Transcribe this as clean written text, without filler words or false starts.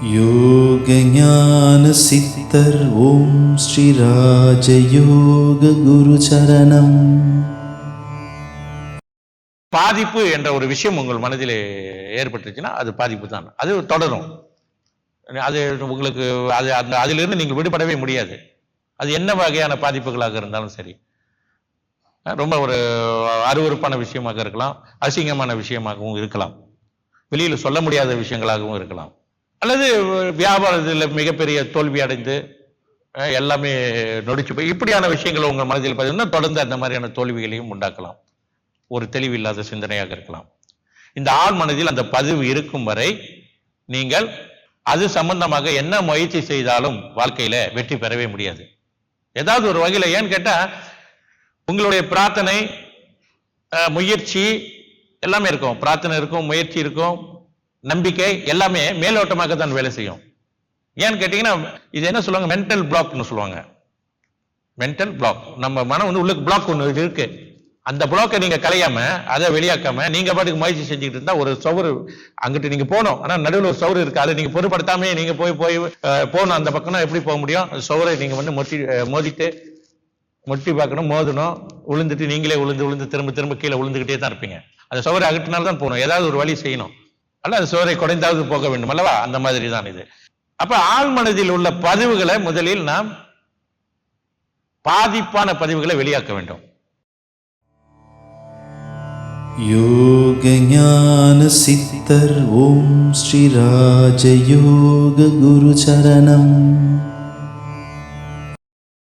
யோக ஞான சித்தர் ஓம் ஸ்ரீ ராஜயோக குரு சரணம். பாதிப்பு என்ற ஒரு விஷயம் உங்கள் மனதில் ஏற்பட்டுச்சுன்னா அது பாதிப்பு தான். அது தொடரும். அது உங்களுக்கு அதிலிருந்து நீங்கள் விடுபடவே முடியாது. அது என்ன வகையான பாதிப்புகளாக இருந்தாலும் சரி, ரொம்ப ஒரு அருவருப்பான விஷயமாக இருக்கலாம், அசிங்கமான விஷயமாகவும் இருக்கலாம், வெளியில் சொல்ல முடியாத விஷயங்களாகவும் இருக்கலாம், அல்லது வியாபாரத்தில் மிகப்பெரிய தோல்வி அடைந்து எல்லாமே நொடிச்சு போய் இப்படியான விஷயங்கள் உங்கள் மனதில் பார்த்தீங்கன்னா தொடர்ந்து அந்த மாதிரியான தோல்விகளையும் உண்டாக்கலாம். ஒரு தெளிவில்லாத சிந்தனையாக இருக்கலாம். இந்த ஆழ் மனதில் அந்த பதிவு இருக்கும் வரை நீங்கள் அது சம்பந்தமாக என்ன முயற்சி செய்தாலும் வாழ்க்கையில வெற்றி பெறவே முடியாது. ஏதாவது ஒரு வகையில, ஏன்னு கேட்டா உங்களுடைய பிரார்த்தனை, முயற்சி எல்லாமே இருக்கும். பிரார்த்தனை இருக்கும், முயற்சி இருக்கும், நம்பிக்கை எல்லாமே மேலோட்டமாக தான் வேலை செய்யும். ஏன்னு கேட்டீங்கன்னா இது என்ன சொல்லுவாங்க, மென்டல் பிளாக்னு சொல்லுவாங்க. மென்டல் பிளாக், நம்ம மனம் வந்து உள்ளுக்கு பிளாக் ஒன்று இருக்கு. அந்த பிளாக்கை நீங்க கலையாம, அதை வெளியாக்காம நீங்க பாட்டுக்கு முயற்சி செஞ்சுக்கிட்டு இருந்தா ஒரு சவுறு அங்கிட்டு நீங்க போகணும். ஆனா நடுவில் ஒரு சவுறு இருக்கு, அதை நீங்க பொருட்படுத்தாமே நீங்க போய் போகணும். அந்த பக்கம் எப்படி போக முடியும்? சவுரை நீங்க வந்து மொட்டி பார்க்கணும், மோதணும், உளுந்துட்டு நீங்களே உளுந்து திரும்ப கீழே உளுந்துகிட்டே தான் இருப்பீங்க. அந்த சவுரை அகற்றினால்தான் போகணும். ஏதாவது ஒரு வழி செய்யணும், அல்ல அது சோரை குறைந்தாவது போக வேண்டும் அல்லவா? அந்த மாதிரி தான் இது. அப்ப ஆழ்மனதில் உள்ள பதிவுகளை முதலில் நாம் பாதிப்பான பதிவுகளை வெளியாக்க வேண்டும். யோக ஞான சித்தர் ஓம் ஸ்ரீ ராஜயோக குரு சரணம்.